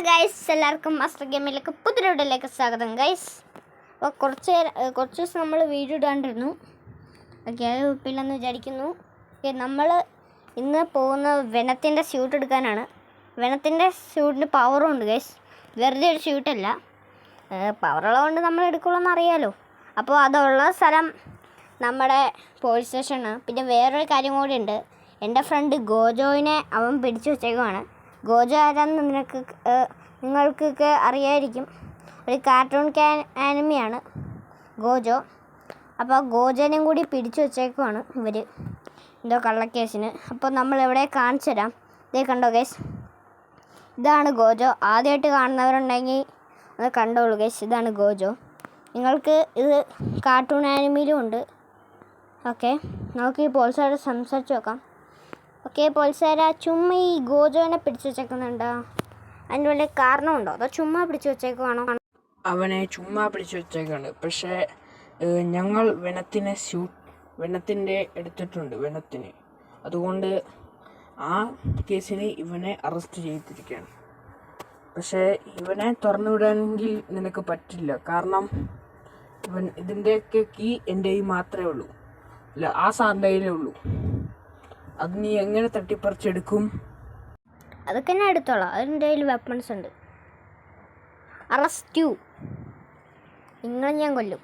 Guys, എല്ലാവർക്കും master ഗെയിമിലേക്ക് പുതിയ വീഡിയോയിലേക്ക് സ്വാഗതം ഗൈസ്. അപ്പോൾ കുറച്ച് ദിവസം നമ്മൾ വീഡിയോ ഇടാണ്ടിരുന്നു. ഓക്കെ, അത് കുഴപ്പമില്ലെന്ന് വിചാരിക്കുന്നു. ഓക്കെ, നമ്മൾ ഇന്ന് പോകുന്ന വെനത്തിൻ്റെ സ്യൂട്ട് എടുക്കാനാണ്. വെനത്തിൻ്റെ സ്യൂട്ടിന് പവറും ഉണ്ട് ഗൈസ്, വെറുതെ ഒരു സ്യൂട്ടല്ല. പവറുള്ളതുകൊണ്ട് നമ്മൾ എടുക്കുള്ളൂ അറിയാമല്ലോ. അപ്പോൾ അതുള്ള സ്ഥലം നമ്മുടെ പോലീസ് സ്റ്റേഷനാണ്. പിന്നെ വേറൊരു കാര്യം കൂടി ഉണ്ട്. എൻ്റെ ഫ്രണ്ട് ഗോജോയിനെ അവൻ പിടിച്ചു വെച്ചേക്കുവാണ്. ഗോജോ ആരാന്ന് നിങ്ങൾക്കൊക്കെ അറിയായിരിക്കും. ഒരു കാർട്ടൂൺ ആനിമിയാണ് ഗോജോ. അപ്പോൾ ഗോജോനെയും കൂടി പിടിച്ചു വെച്ചേക്കുവാണ് ഇവർ എന്തോ കള്ളക്കേസിന്. അപ്പോൾ നമ്മൾ എവിടെ കാണിച്ചു തരാം. ഇതേ കണ്ടോ ഗൈസ്, ഇതാണ് ഗോജോ. ആദ്യമായിട്ട് കാണുന്നവരുണ്ടെങ്കിൽ അത് കണ്ടോളൂ ഗൈസ്, ഇതാണ് ഗോജോ. നിങ്ങൾക്ക് ഇത് കാർട്ടൂൺ ആനിമിയിലും ഉണ്ട്. ഓക്കെ, നമുക്ക് ഈ പോലീസുകാരോട് സംസാരിച്ച് നോക്കാം. ഓക്കെ പോലീസുകാരാ, ചുമ്മാ ഈ ഗോജോനെ പിടിച്ചു വെച്ചേക്കുന്നുണ്ടോ? അതിന് വല്ല കാരണമുണ്ടോ, അതോ ചുമ്മാ പിടിച്ചു വെച്ചേക്കുവാണോ? അവനെ ചുമ്മാ പിടിച്ചു വെച്ചേക്കാണ്. പക്ഷേ ഞങ്ങൾ വെനത്തിൻ്റെ എടുത്തിട്ടുണ്ട് വെനത്തിന്. അതുകൊണ്ട് ആ കേസിന് ഇവനെ അറസ്റ്റ് ചെയ്തിരിക്കുകയാണ്. പക്ഷേ ഇവനെ തുറന്നു വിടാനെങ്കിൽ നിനക്ക് പറ്റില്ല. കാരണം ഇതിൻ്റെയൊക്കെ കീ എൻ്റെ കയ്യിൽ മാത്രമേ ഉള്ളൂ. അല്ല, ആ സാറിൻ്റെ കയ്യിലേ ഉള്ളൂ. അത് നീ എങ്ങനെ തട്ടിപ്പറിച്ചെടുക്കും? അതൊക്കെ ഞാൻ എടുത്തോളാം. അതിൻ്റെ കയ്യിൽ വെപ്പൺസ് ഉണ്ട്. അറസ്റ്റ് യു, നിങ്ങൾ ഞാൻ കൊല്ലും.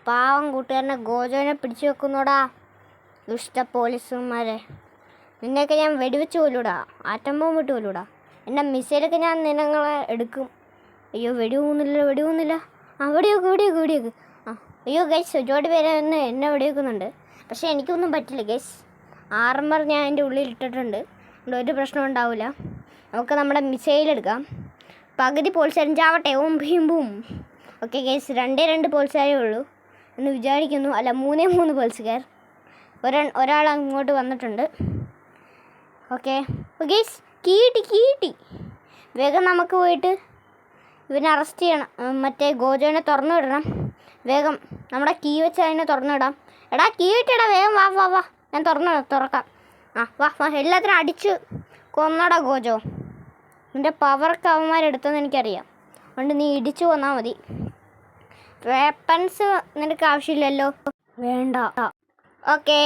പാവം കൂട്ടുകാരനെ ഗോജോനെ പിടിച്ചു വെക്കുന്നോടാ ദുഷ്ട പോലീസുമാരെ. നിന്നെയൊക്കെ ഞാൻ വെടിവെച്ച് കൊല്ലൂടാ, ആറ്റം ബോംബ് ഇട്ട് കൊല്ലൂടാ. എൻ്റെ മിസൈലൊക്കെ ഞാൻ നിങ്ങളെ എടുക്കും. അയ്യോ, വെടിവൊന്നുമില്ല. ആ വെടിവെക്ക്. അയ്യോ ഗൈസ്, ഒരുപാട് പേര് എന്നെ വെടിവെക്കുന്നുണ്ട്. പക്ഷേ എനിക്കൊന്നും പറ്റില്ല ഗൈസ്. ആർമർ ഞാൻ എൻ്റെ ഉള്ളിൽ ഇട്ടിട്ടുണ്ട്, അതുകൊണ്ട് ഒരു പ്രശ്നം ഉണ്ടാവില്ല. നമുക്ക് നമ്മുടെ മിസൈൽ എടുക്കാം. പകുതി പോലീസുകാരും ചാവട്ടെ. Om Bheem boom. Okay guys, 2 പോലീസുകാരേ ഉള്ളൂ എന്ന് വിചാരിക്കുന്നു. അല്ല, 3 പോലീസുകാർ. ഒരാൾ അങ്ങോട്ട് വന്നിട്ടുണ്ട്. ഓക്കെ ഗൈസ്, കീട്ടി. വേഗം നമുക്ക് പോയിട്ട് ഇവനെ അറസ്റ്റ് ചെയ്യണം. മറ്റേ ഗോജോനെ തുറന്നു വിടണം. വേഗം നമ്മുടെ കീ വെച്ച് അതിനെ തുറന്നു വിടാം. എടാ കീ ഇട്ടിടാ, വേഗം വാ. ഞാൻ തുറക്കാം. വാ. എല്ലാത്തിനും അടിച്ച് കൊന്നടാ ഗോജോ. നിൻ്റെ പവർക്ക് അവന്മാരെടുത്തെന്ന് എനിക്കറിയാം. അതുകൊണ്ട് നീ ഇടിച്ചു കൊന്നാൽ മതി. വെപ്പൺസ് നിനക്ക് ആവശ്യമില്ലല്ലോ, വേണ്ട. ഓക്കെ,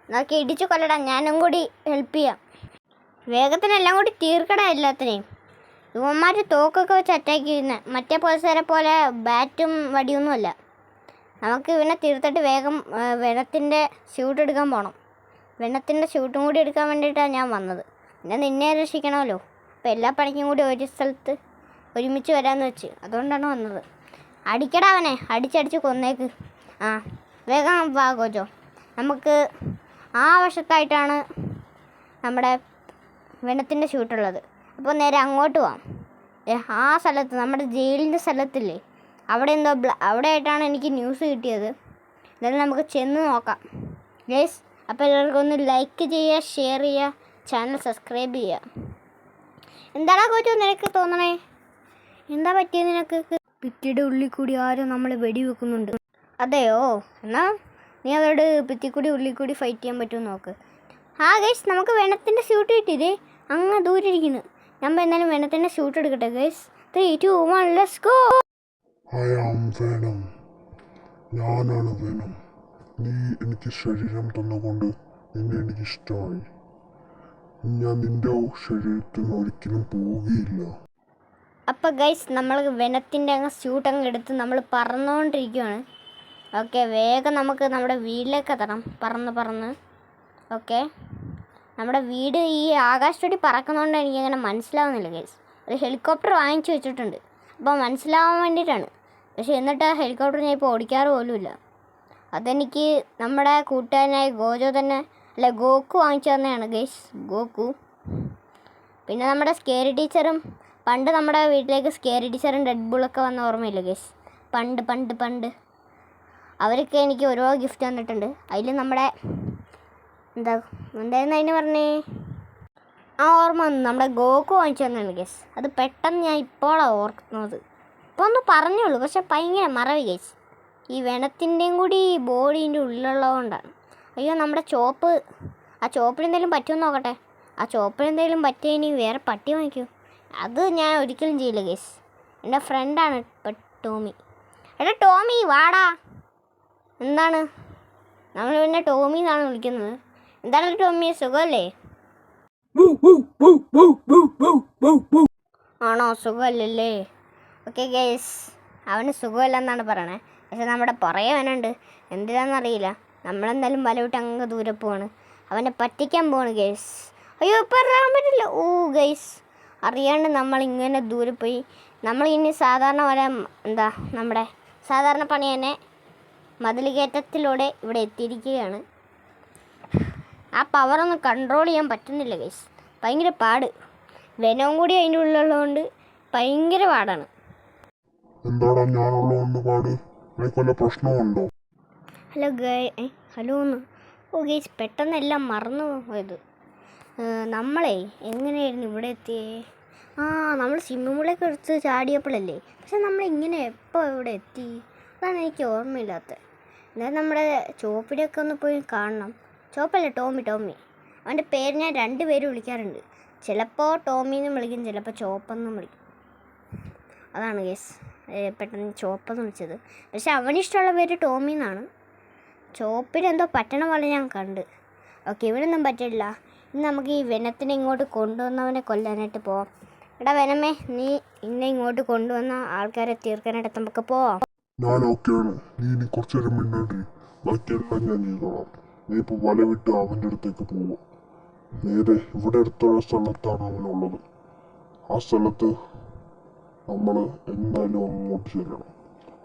നോക്കി ഇടിച്ചു കൊല്ലടാ. ഞാനും കൂടി ഹെൽപ്പ് ചെയ്യാം. വേഗത്തിനെല്ലാം കൂടി തീർക്കടാ എല്ലാത്തിനെയും. ഇവന്മാർ തോക്കൊക്കെ വെച്ച് അറ്റാക്ക് ചെയ്യുന്നത് മറ്റേ പോലീസുകാരെ പോലെ ബാറ്റും വടിയൊന്നുമല്ല. നമുക്ക് ഇവനെ തീർത്തിട്ട് വേഗം വെനത്തിൻ്റെ സ്യൂട്ട് എടുക്കാൻ പോകണം. വെനത്തിൻ്റെ സ്യൂട്ടും കൂടി എടുക്കാൻ വേണ്ടിയിട്ടാണ് ഞാൻ വന്നത്. പിന്നെ നിന്നെ രക്ഷിക്കണമല്ലോ. അപ്പോൾ എല്ലാ പണിക്കും കൂടി ഒരു സ്ഥലത്ത് ഒരുമിച്ച് വരാമെന്ന് വെച്ച്, അതുകൊണ്ടാണ് വന്നത്. അടിക്കടാ അവനെ, അടിച്ചടിച്ച് കൊന്നേക്ക്. വേഗം വാ ഗോജോ. നമുക്ക് ആ വശത്തായിട്ടാണ് നമ്മുടെ വെനത്തിൻ്റെ സ്യൂട്ടുള്ളത്. അപ്പോൾ നേരെ അങ്ങോട്ട് പോവാം. ആ സ്ഥലത്ത്, നമ്മുടെ ജയിലിൻ്റെ സ്ഥലത്തില്ലേ, അവിടെയായിട്ടാണ് എനിക്ക് ന്യൂസ് കിട്ടിയത്. എന്തായാലും നമുക്ക് ചെന്ന് നോക്കാം ഗൈസ്. അപ്പോൾ എല്ലാവർക്കും ഒന്ന് ലൈക്ക് ചെയ്യുക, ഷെയർ ചെയ്യുക, ചാനൽ സബ്സ്ക്രൈബ് ചെയ്യുക. എന്താടാ കോച്ചു നിനക്ക് തോന്നണേ? എന്താ പറ്റിയത് നിനക്ക്? ഭിത്തിയുടെ ഉള്ളിൽ കൂടി ആരോ നമ്മളെ വെടിവെക്കുന്നുണ്ട്. അതെയോ? എന്നാൽ നീ അവരോട് ഭിത്തിക്കൂടി ഉള്ളിൽ കൂടി ഫൈറ്റ് ചെയ്യാൻ പറ്റുമോ നോക്ക്. ഗൈസ്, നമുക്ക് വെനത്തിൻ്റെ സ്യൂട്ട് കിട്ടിയതേ അങ്ങ് ദൂരെ ഇരിക്കുന്നു. നമ്മൾ എന്നാലും വെനത്തിൻ്റെ സ്യൂട്ട് എടുക്കട്ടെ ഗൈസ്. 3, 2, 1 let's go. ഞാനാണ് വെനം. നീ എനിക്ക് ശരീരം തന്നുകൊണ്ട് നിന്നെ എനിക്ക് ഇഷ്ടമായി. ഞാൻ നിന്റെ ശരീരത്തിൽ നിന്ന് ഒരിക്കലും പോവുകയില്ല. അപ്പോൾ ഗൈസ്, നമ്മൾ വെനത്തിൻ്റെ സ്യൂട്ട് അങ്ങ് എടുത്ത് നമ്മൾ പറന്നുകൊണ്ടിരിക്കുകയാണ്. ഓക്കെ, വേഗം നമുക്ക് നമ്മുടെ വീട്ടിലേക്ക് എത്തണം പറന്ന്. ഓക്കെ, നമ്മുടെ വീട് ഈ ആകാശത്തോടി പറക്കുന്നതുകൊണ്ട് എനിക്കങ്ങനെ മനസ്സിലാവുന്നില്ല ഗൈസ്. ഒരു ഹെലികോപ്റ്റർ വാങ്ങിച്ചു വെച്ചിട്ടുണ്ട്, അപ്പോൾ മനസ്സിലാവാൻ വേണ്ടിയിട്ടാണ്. പക്ഷേ എന്നിട്ട് ആ ഹെലികോപ്റ്റർ ഞാൻ ഇപ്പോൾ ഓടിക്കാറ് പോലുമില്ല. അതെനിക്ക് നമ്മുടെ കൂട്ടുകാരനായ ഗോജോ തന്നെ, അല്ല ഗോക്കു വാങ്ങിച്ചു തന്നെയാണ് ഗൈസ്, ഗോക്കു. പിന്നെ നമ്മുടെ സ്കേറി ടീച്ചറും, പണ്ട് നമ്മുടെ വീട്ടിലേക്ക് സ്കേറി ടീച്ചറും റെഡ് ബുള്ളൊക്കെ വന്ന ഓർമ്മയില്ല ഗൈസ്? പണ്ട് അവരൊക്കെ എനിക്ക് ഓരോ ഗിഫ്റ്റ് തന്നിട്ടുണ്ട്. അതിൽ നമ്മുടെ എന്തായിരുന്നു അതിന് പറഞ്ഞേ, ഓർമ്മ വന്നു, നമ്മുടെ ഗോക്കു വാങ്ങിച്ചു തന്നെയാണ് ഗൈസ്. അത് പെട്ടെന്ന് ഞാൻ ഇപ്പോഴാണ് ഓർക്കുന്നത്. ഇപ്പോൾ ഒന്ന് പറഞ്ഞുള്ളൂ, പക്ഷെ ഭയങ്കര മറവി ഗൈസ്. ഈ വെനത്തിൻ്റെയും കൂടി ബോഡീൻ്റെ ഉള്ളിലുള്ളതുകൊണ്ടാണ്. അയ്യോ, നമ്മുടെ ചോപ്പിൽ എന്തെങ്കിലും പറ്റുമെന്ന് നോക്കട്ടെ. ആ ചോപ്പിൽ എന്തെങ്കിലും പറ്റിയ ഇനി വേറെ പട്ടി വാങ്ങിക്കൂ. അത് ഞാൻ ഒരിക്കലും ചെയ്യില്ല ഗൈസ്. എൻ്റെ ഫ്രണ്ടാണ് ഇപ്പം ടോമി. എടാ ടോമി വാടാ. എന്താണ് നമ്മൾ പിന്നെ ടോമി എന്നാണ് വിളിക്കുന്നത്. എന്താണ് ടോമി, സുഖമല്ലേ? ആണോ, സുഖമല്ലല്ലേ? ഓക്കെ ഗൈസ്, അവന് സുഖമില്ലെന്നാണ് പറയണേ. പക്ഷെ നമ്മുടെ പുറകെ അവനുണ്ട്. എന്തിനാണെന്നറിയില്ല. നമ്മളെന്തായാലും വല വിട്ട് അങ്ങ് ദൂരെ പോവാണ്. അവനെ പറ്റിക്കാൻ പോവാണ് ഗൈസ്. അയ്യോ ഇപ്പം ഇറങ്ങാൻ പറ്റില്ല. ഓ ഗൈസ്, അറിയാണ്ട് നമ്മളിങ്ങനെ ദൂരെ പോയി. നമ്മളിനി സാധാരണ വല നമ്മുടെ സാധാരണ പണി തന്നെ മതിൽ കയറ്റത്തിലൂടെ ഇവിടെ എത്തിയിരിക്കുകയാണ്. ആ പവറൊന്നും കൺട്രോൾ ചെയ്യാൻ പറ്റുന്നില്ല ഗൈസ്. ഭയങ്കര പാട്. വെനവും കൂടി അതിൻ്റെ ഉള്ളിലുള്ളതുകൊണ്ട് ഭയങ്കര പാടാണ്. എന്താടാ ഞാനുള്ളതുകൊണ്ട് പാട്? നിനക്ക് വല്ല പ്രശ്നമുണ്ടോ? ഹലോ ഒന്ന്. ഓ ഗൈസ്, പെട്ടെന്നെല്ലാം മറന്നു പോയത്. നമ്മളെ എങ്ങനെയായിരുന്നു ഇവിടെ എത്തിയേ? നമ്മൾ സ്വിമ്മിംഗ് എടുത്ത് ചാടിയപ്പോഴല്ലേ. പക്ഷെ നമ്മളിങ്ങനെ എപ്പോൾ ഇവിടെ എത്തി? അതാണ് എനിക്ക് ഓർമ്മയില്ലാത്തത്. എന്നാലും നമ്മുടെ ചോപ്പിനെയൊക്കെ ഒന്ന് പോയി കാണണം. ചോപ്പല്ലേ, ടോമി. അവൻ്റെ പേര് ഞാൻ 2 പേര് വിളിക്കാറുണ്ട്. ചിലപ്പോൾ ടോമിന്നും വിളിക്കും, ചിലപ്പോൾ ചോപ്പെന്നും വിളിക്കും. അതാണ് ഗൈസ് പെട്ടെന്ന് ചോപ്പെന്ന് വിളിച്ചത്. പക്ഷെ അവനിഷ്ടമുള്ള പേര് ടോമി എന്നാണ്. ചോപ്പിന് എന്തോ പറ്റണ പോലെ ഞാൻ കണ്ട്. ഓക്കെ, ഇവനൊന്നും പറ്റില്ല. ഇന്ന് നമുക്ക് ഈ വെനത്തിനെ ഇങ്ങോട്ട് കൊണ്ടുവന്നവനെ കൊല്ലാനായിട്ട് പോവാം. എടാ വെനമേ, നീ ഇന്നെ ഇങ്ങോട്ട് കൊണ്ടുവന്ന ആൾക്കാരെ തീർക്കാനായിട്ട് നമുക്ക് പോവാം. ഞാൻ ഓക്കെയാണ്. നീ ഇനി കുറച്ചു നേരം മിണ്ടാണ്ടി. ബാക്കിയെല്ലാം ഞാൻ ചെയ്തോളാം. നീ ഇപ്പോൾ വല വിട്ട് അവൻ്റെ അടുത്തേക്ക് പോവുക. നേരെ ഇവിടെ അടുത്തുള്ള സ്ഥലത്താണ് അവനുള്ളത്. ആ സ്ഥലത്ത് നമ്മൾ എന്തായാലും അങ്ങോട്ട് ചെല്ലണം.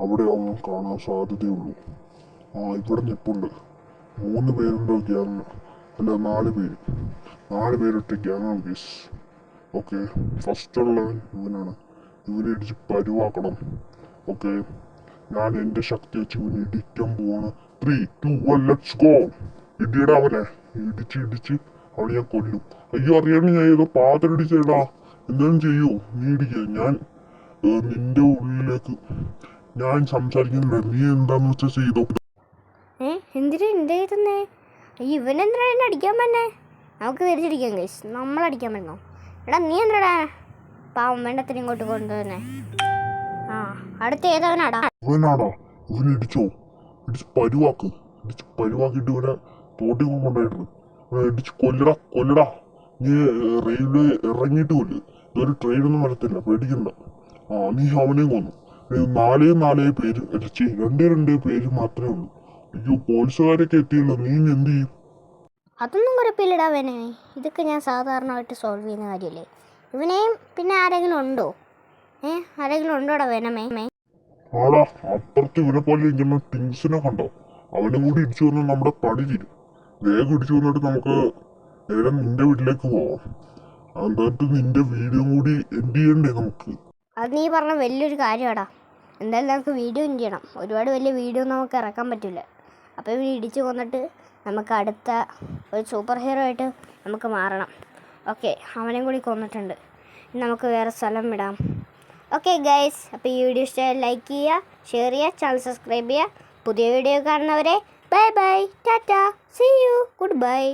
അവിടെ അവൻ കാണാൻ സാധ്യതയുള്ളൂ. ഇവിടെ നിൽപ്പുണ്ട്. 3 പേരുണ്ടോ ഗ്യാങ്? അല്ല 4 പേര്. 4 പേരിട്ട ഗ്യാങ്ങാണ് ഗൈസ്. ഓക്കെ, ഫസ്റ്റുള്ളവൻ ഇവനാണ്. ഇവനെ ഇടിച്ച് പരുവാക്കണം. ഓക്കെ, ഞാൻ എൻ്റെ ശക്തി വെച്ച് ഇവനെ ഇടിക്കാൻ പോവാണ്. 3, 2, 1 ലെറ്റ്സ് ഗോ. ഇടിയടാ അവനെ. ഇടിച്ച് അവനെ ഞാൻ കൊല്ലും. അയ്യോ അറിയാണ്ട് ഞാൻ ഏതോ പാത്രടിച്ചേടാ. എന്തെങ്കിലും ചെയ്യൂ, നീ ഇടിക്കുക. ഞാൻ നിന്റെ ഉള്ളിലേക്ക് ഞാൻ സംസാരിക്കുന്നില്ല. നീ എന്താന്ന് വെച്ചാൽ ചെയ്തോ. എന്തിനാ എൻ്റെ തന്നെ? ഇവനെന്തിനാ എന്നെ അടിക്കാൻ പറ്റേ? നമുക്ക് തിരിച്ചടിക്കാം ഗൈസ്. നമ്മളടിക്കാൻ പറ്റണോ? എടാ നീ എന്താടാ പാവം വെണ്ടത്തിന് ഇങ്ങോട്ട് കൊണ്ടുവന്നെ? അടുത്ത ഏതവനാടാ? ഇവനാടാ. ഇവനെ ഇടിച്ചോ. ഇടിച്ച് പരുവാക്കിയിട്ട് ഇവനെ തോട്ടി കൊണ്ടുപോയിട്ടുണ്ട്. ഇവനെ ഇടിച്ച് കൊല്ലടാ. നീ റെയിൽവേ ഇറങ്ങിയിട്ട് കൊല്ല്. ഇതൊരു ട്രെയിനൊന്നും വരത്തില്ല, പേടിക്കണ്ട. നീ അവനെയും കൊന്നു. 4 പേര് ഇടിച്ച് 2 പേര് മാത്രമേ ഉള്ളൂ. അയ്യോ, പോലീസുകാരൊക്കെ എത്തിയല്ലോ. നീ എന്ത് ചെയ്യും? അതൊന്നും കുഴപ്പമില്ലടാ വേനെ. ഇതൊക്കെ ഞാൻ സാധാരണമായിട്ട് സോൾവ് ചെയ്യുന്ന കാര്യമല്ലേ. ഇവനെയും പിന്നെ ആരെങ്കിലും ഉണ്ടോ? ആരെങ്കിലും ഉണ്ടോടാ വേനമേ? ആടാ, അപ്പുറത്ത് ഇവനെ പോലെ ഇരിക്കുന്ന ടിങ്സിനെ കണ്ടോ? അവനും കൂടി ഇടിച്ചു വന്നാൽ നമ്മുടെ പണി തീരും. വേഗം ഇടിച്ചു വന്നിട്ട് നമുക്ക് നേരെ നിന്റെ വീട്ടിലേക്ക് പോവാം. എന്നിട്ട് നിന്റെ വീഡിയോ കൂടി എൻഡ് ചെയ്യണ്ടേ നമുക്ക്? അത് നീ പറഞ്ഞ വലിയൊരു കാര്യമാടാ. എന്തായാലും നമുക്ക് വീഡിയോ എൻഡ് ചെയ്യണം. ഒരുപാട് വലിയ വീഡിയോ നമുക്ക് ഇറക്കാൻ പറ്റില്ല. അപ്പോൾ ഇവർ ഇടിച്ചു കൊന്നിട്ട് നമുക്ക് അടുത്ത ഒരു സൂപ്പർ ഹീറോ ആയിട്ട് നമുക്ക് മാറണം. ഓക്കെ, അവനെയും കൂടി കൊന്നിട്ടുണ്ട്. നമുക്ക് വേറെ സ്ഥലം വിടാം. ഓക്കെ ഗൈസ്, അപ്പോൾ ഈ വീഡിയോ ഇഷ്ടമായി ലൈക്ക് ചെയ്യുക, ഷെയർ ചെയ്യുക, ചാനൽ സബ്സ്ക്രൈബ് ചെയ്യുക. പുതിയ വീഡിയോ കാണുന്നവരെ bye bye, tata, see you, good by.